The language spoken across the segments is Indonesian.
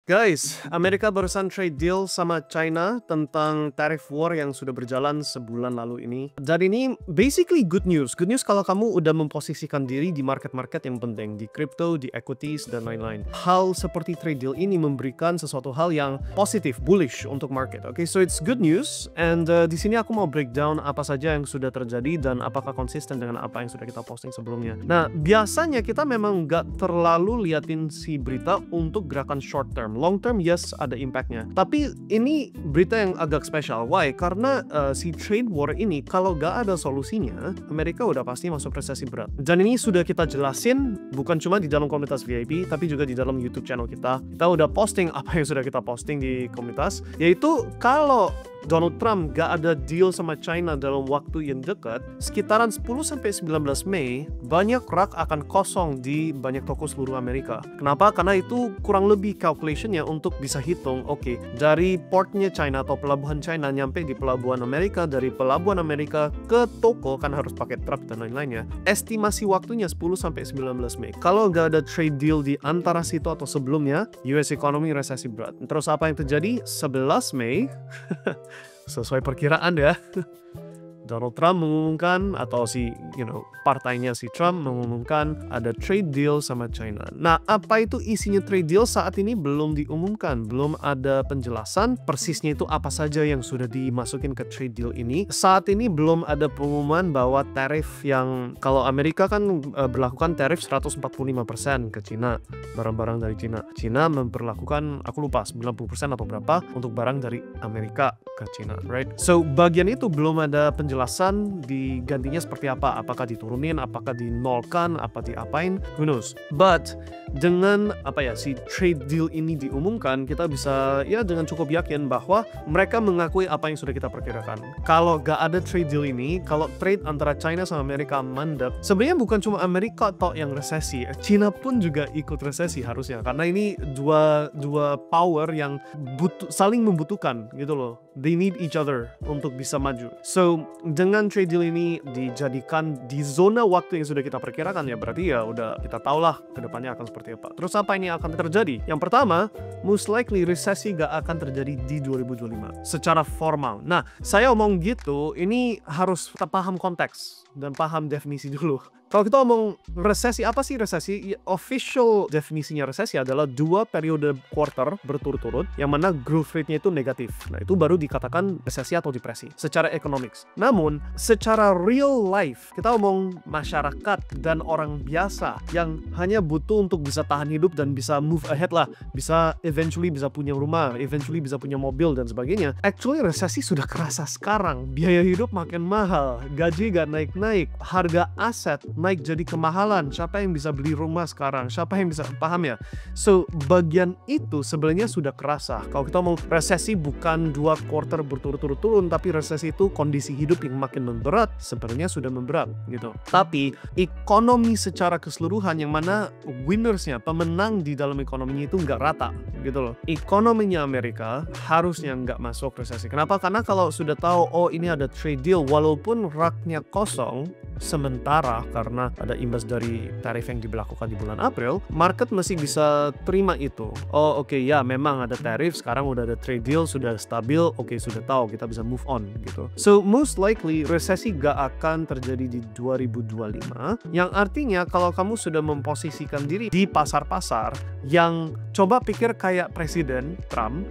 Guys, Amerika barusan trade deal sama China tentang tariff war yang sudah berjalan sebulan lalu ini. Dan ini basically good news. Good news kalau kamu udah memposisikan diri di market-market yang penting, di crypto, di equities, dan lain-lain. Hal seperti trade deal ini memberikan sesuatu hal yang positif, bullish untuk market. Okay, so it's good news. And di sini aku mau breakdown apa saja yang sudah terjadi dan apakah konsisten dengan apa yang sudah kita posting sebelumnya. Nah, biasanya kita memang nggak terlalu liatin si berita untuk gerakan short term. Long term, yes, ada impactnya. Tapi ini berita yang agak spesial. Why? Karena si trade war ini, kalau gak ada solusinya, Amerika udah pasti masuk resesi berat. Dan ini sudah kita jelasin, bukan cuma di dalam komunitas VIP, tapi juga di dalam YouTube channel kita. Kita udah posting apa yang sudah kita posting di komunitas, yaitu kalau Donald Trump gak ada deal sama China dalam waktu yang dekat, sekitaran 10-19 Mei, banyak rak akan kosong di banyak toko seluruh Amerika. Kenapa? Karena itu kurang lebih calculationnya untuk bisa hitung, oke, dari portnya China atau pelabuhan China nyampe di pelabuhan Amerika, dari pelabuhan Amerika ke toko kan harus pakai truk dan lain-lainnya. Estimasi waktunya 10-19 Mei. Kalau gak ada trade deal di antara situ atau sebelumnya, US economy resesi berat. Terus apa yang terjadi? 11 Mei, sesuai perkiraan ya, Donald Trump mengumumkan, atau partainya si Trump mengumumkan ada trade deal sama China. Nah, apa itu isinya trade deal saat ini belum diumumkan, belum ada penjelasan persisnya itu apa saja yang sudah dimasukin ke trade deal ini. Saat ini belum ada pengumuman bahwa tarif yang, kalau Amerika kan berlakukan tarif 145% ke China, barang-barang dari China. China memperlakukan, aku lupa, 90% atau berapa untuk barang dari Amerika ke China, right? So, bagian itu belum ada penjelasan digantinya seperti apa. Apakah diturunin, apakah dinolkan, apa diapain, who knows. But dengan si trade deal ini diumumkan, kita bisa dengan cukup yakin bahwa mereka mengakui apa yang sudah kita perkirakan. Kalau gak ada trade deal ini, kalau trade antara China sama Amerika mandek, sebenarnya bukan cuma Amerika toh yang resesi, China pun juga ikut resesi harusnya, karena ini dua power yang saling membutuhkan gitu loh. They need each other untuk bisa maju. So, dengan trade deal ini dijadikan di zona waktu yang sudah kita perkirakan, ya berarti ya udah kita tahulah kedepannya akan seperti apa. Terus apa ini akan terjadi? Yang pertama, most likely resesi gak akan terjadi di 2025 secara formal. Nah, saya omong gitu, ini harus kita paham konteks dan paham definisi dulu. Kalau kita ngomong resesi, apa sih resesi? Official definisinya resesi adalah 2 periode quarter berturut-turut yang mana growth rate-nya itu negatif. Nah, itu baru dikatakan resesi atau depresi secara economics. Namun, secara real life, kita ngomong masyarakat dan orang biasa yang hanya butuh untuk bisa tahan hidup dan bisa move ahead lah, bisa eventually bisa punya rumah, eventually bisa punya mobil dan sebagainya. Actually, resesi sudah kerasa sekarang. Biaya hidup makin mahal, gaji gak naik-naik, harga aset naik jadi kemahalan. Siapa yang bisa beli rumah sekarang? Siapa yang bisa, paham ya? So, bagian itu sebenarnya sudah kerasa. Kalau kita mau resesi bukan 2 quarter berturut-turut turun, tapi resesi itu kondisi hidup yang makin memberat, sebenarnya sudah memberat gitu. Tapi ekonomi secara keseluruhan yang mana winnersnya, pemenang di dalam ekonominya itu nggak rata gitu loh. Ekonominya Amerika harusnya nggak masuk resesi. Kenapa? Karena kalau sudah tahu, oh ini ada trade deal, walaupun raknya kosong sementara karena ada imbas dari tarif yang diberlakukan di bulan April, market masih bisa terima itu. Oh oke, ya memang ada tarif, sekarang udah ada trade deal, sudah stabil, oke, sudah tahu, kita bisa move on gitu. So most likely resesi gak akan terjadi di 2025, yang artinya kalau kamu sudah memposisikan diri di pasar-pasar yang, coba pikir kayak Presiden Trump,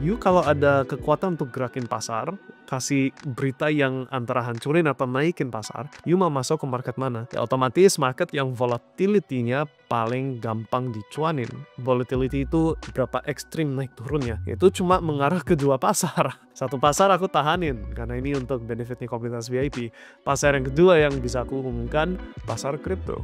you kalau ada kekuatan untuk gerakin pasar, kasih berita yang antara hancurin atau naikin pasar, you mau masuk ke market mana? Ya otomatis market yang volatility-nya paling gampang dicuanin. Volatility itu berapa ekstrim naik turunnya. Itu cuma mengarah ke 2 pasar. Satu pasar aku tahanin, karena ini untuk benefitnya komunitas VIP. Pasar yang kedua yang bisa aku umumkan, pasar kripto.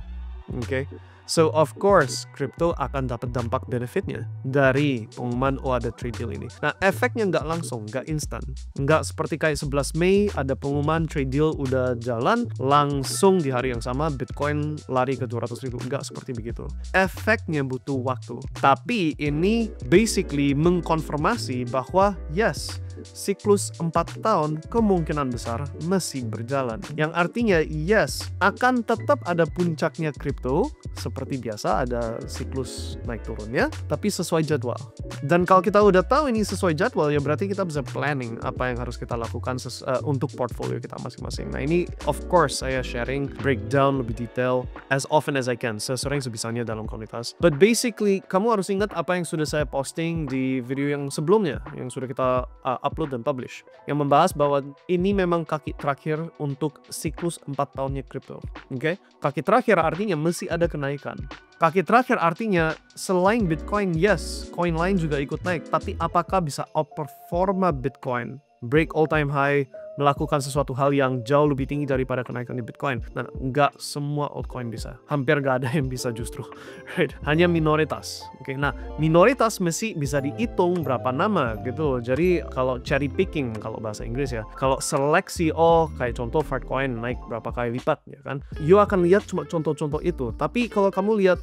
Oke. So of course, crypto akan dapat dampak benefitnya dari pengumuman ada trade deal ini. Nah, efeknya nggak langsung, nggak instan. Nggak seperti kayak 11 Mei ada pengumuman trade deal udah jalan, langsung di hari yang sama Bitcoin lari ke 200.000. Nggak seperti begitu. Efeknya butuh waktu. Tapi ini basically mengkonfirmasi bahwa yes, siklus 4 tahun kemungkinan besar masih berjalan. Yang artinya yes, akan tetap ada puncaknya kripto, seperti biasa ada siklus naik turunnya, tapi sesuai jadwal. Dan kalau kita udah tahu ini sesuai jadwal, ya berarti kita bisa planning apa yang harus kita lakukan untuk portfolio kita masing-masing. Nah ini of course saya sharing breakdown lebih detail as often as I can, sesering sebisanya dalam komunitas. But basically, kamu harus ingat apa yang sudah saya posting di video yang sebelumnya, yang sudah kita upload dan publish, yang membahas bahwa ini memang kaki terakhir untuk siklus 4 tahunnya kripto. Oke? Kaki terakhir artinya mesti ada kenaikan. Kaki terakhir artinya selain Bitcoin, yes, koin lain juga ikut naik, tapi apakah bisa outperforma Bitcoin, break all time high, melakukan sesuatu hal yang jauh lebih tinggi daripada kenaikan di Bitcoin? Nah, nggak semua altcoin bisa. Hampir nggak ada yang bisa justru. Right? Hanya minoritas. Oke, nah minoritas mesti bisa dihitung berapa nama gitu. Jadi kalau cherry picking, kalau bahasa Inggris ya, kalau seleksi, kayak contoh Filecoin naik berapa kali lipat, ya kan? You akan lihat cuma contoh-contoh itu. Tapi kalau kamu lihat,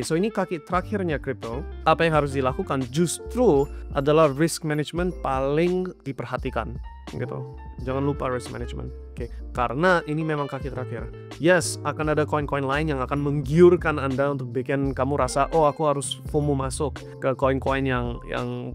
so ini kaki terakhirnya kripto, apa yang harus dilakukan justru adalah risk management paling diperhatikan gitu. Jangan lupa risk management. Karena ini memang kaki terakhir. Yes, akan ada koin-koin lain yang akan menggiurkan Anda untuk bikin kamu rasa, aku harus FOMO masuk ke koin-koin yang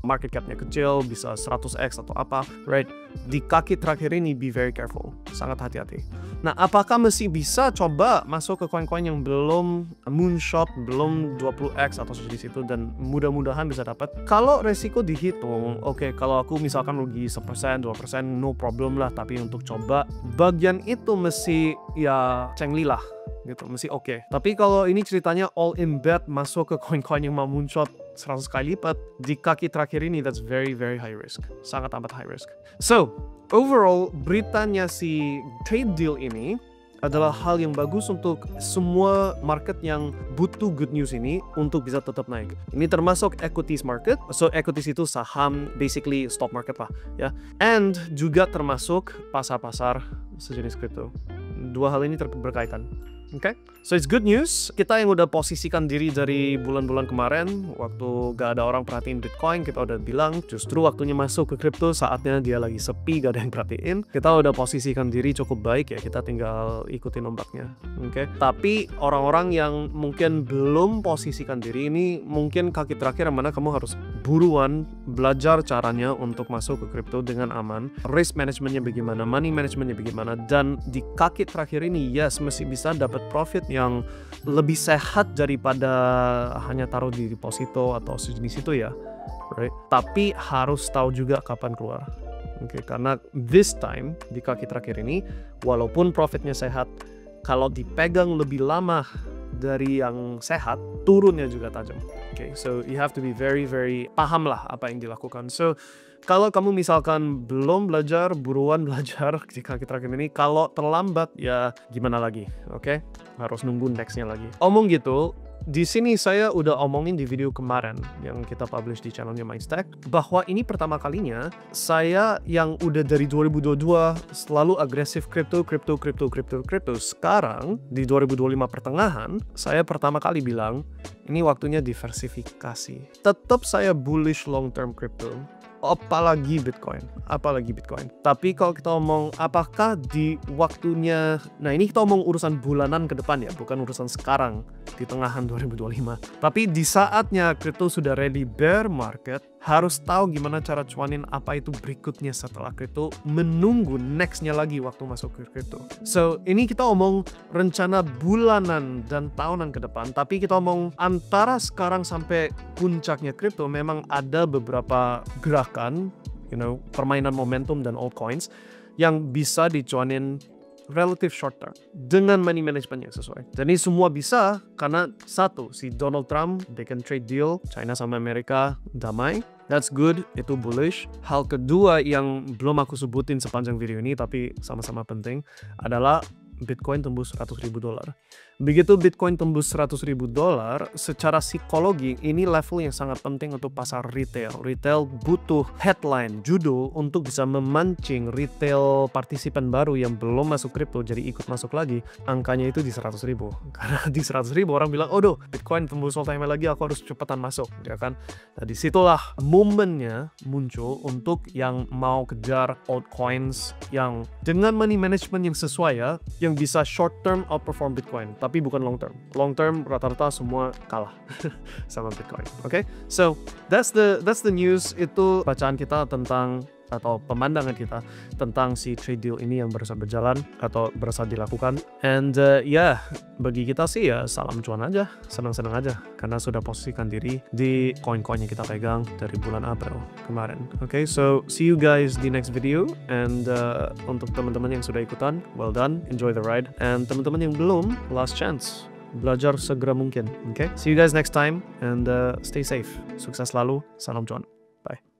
market cap-nya kecil, bisa 100x atau apa, right? Di kaki terakhir ini be very careful, sangat hati-hati. Nah, apakah masih bisa coba masuk ke koin-koin yang belum moonshot, belum 20x atau di situ dan mudah-mudahan bisa dapat? Kalau resiko dihitung, kalau aku misalkan rugi 1%, 2%, no problem lah, tapi untuk coba bagian itu mesti ya cenglilah gitu, mesti oke. Tapi kalau ini ceritanya all in bet masuk ke koin-koin yang mau moonshot 100 kali lipat di kaki terakhir ini, that's very very high risk, sangat amat high risk. So overall, beritanya si trade deal ini adalah hal yang bagus untuk semua market yang butuh good news ini untuk bisa tetap naik. Ini termasuk equities market, so equities itu saham, basically stock market lah ya. And juga termasuk pasar-pasar sejenis kripto. Dua hal ini berkaitan. So it's good news. Kita yang udah posisikan diri dari bulan-bulan kemarin, waktu gak ada orang perhatiin Bitcoin, kita udah bilang justru waktunya masuk ke kripto, saatnya dia lagi sepi, gak ada yang perhatiin. Kita udah posisikan diri cukup baik ya, kita tinggal ikutin ombaknya. Tapi orang-orang yang mungkin belum posisikan diri ini, mungkin kaki terakhir yang mana kamu harus buruan belajar caranya untuk masuk ke kripto dengan aman. Risk managementnya bagaimana, money managementnya bagaimana, dan di kaki terakhir ini yes, masih bisa dapat profit yang lebih sehat daripada hanya taruh di deposito atau sejenis itu ya, right? Tapi harus tahu juga kapan keluar. Karena this time di kaki terakhir ini, walaupun profitnya sehat, kalau dipegang lebih lama dari yang sehat, turunnya juga tajam. So you have to be very very paham lah apa yang dilakukan. So kalau kamu misalkan belum belajar, buruan belajar di kaki terakhir ini. Kalau terlambat, ya gimana lagi, harus nunggu nextnya lagi. Omong gitu, di sini saya udah omongin di video kemarin yang kita publish di channelnya Mindstack, bahwa ini pertama kalinya saya yang udah dari 2022 selalu agresif kripto. Sekarang di 2025 pertengahan, saya pertama kali bilang ini waktunya diversifikasi. Tetap saya bullish long term kripto. Apalagi Bitcoin. Tapi kalau kita ngomong apakah di waktunya, nah ini kita ngomong urusan bulanan ke depan ya, bukan urusan sekarang di tengahan 2025. Tapi di saatnya kripto sudah ready bear market, harus tahu gimana cara cuanin apa itu berikutnya setelah kripto, menunggu nextnya lagi waktu masuk ke kripto. So ini kita omong rencana bulanan dan tahunan ke depan, tapi kita omong antara sekarang sampai puncaknya kripto memang ada beberapa gerakan, permainan momentum dan altcoins yang bisa dicuanin relative short term dengan money management yang sesuai. Dan ini semua bisa karena satu, si Donald Trump, they can trade deal, China sama Amerika damai. That's good, itu bullish. Hal kedua yang belum aku sebutin sepanjang video ini tapi sama-sama penting adalah Bitcoin tembus $100.000. Begitu Bitcoin tembus $100.000, secara psikologi ini level yang sangat penting untuk pasar retail. Retail butuh headline, judul untuk bisa memancing retail partisipan baru yang belum masuk kripto jadi ikut masuk lagi. Angkanya itu di 100.000. Karena di 100.000 orang bilang, "Oh, Bitcoin tembus all time high lagi, aku harus cepetan masuk," ya kan? Nah, disitulah momennya muncul untuk yang mau kejar altcoins yang dengan money management yang sesuai ya, yang bisa short term outperform Bitcoin, tapi bukan long term. Long term rata-rata semua kalah sama Bitcoin. Oke? So, that's the news. Itu bacaan kita tentang atau pemandangan kita tentang si trade deal ini yang barusan berjalan atau barusan dilakukan. And bagi kita sih ya salam cuan aja, senang-senang aja karena sudah posisikan diri di koin-koin yang kita pegang dari bulan April kemarin. Okay, so see you guys di next video. And untuk teman-teman yang sudah ikutan, well done, enjoy the ride. And teman-teman yang belum, last chance, belajar segera mungkin. Okay, see you guys next time and stay safe. Sukses selalu, salam cuan. Bye.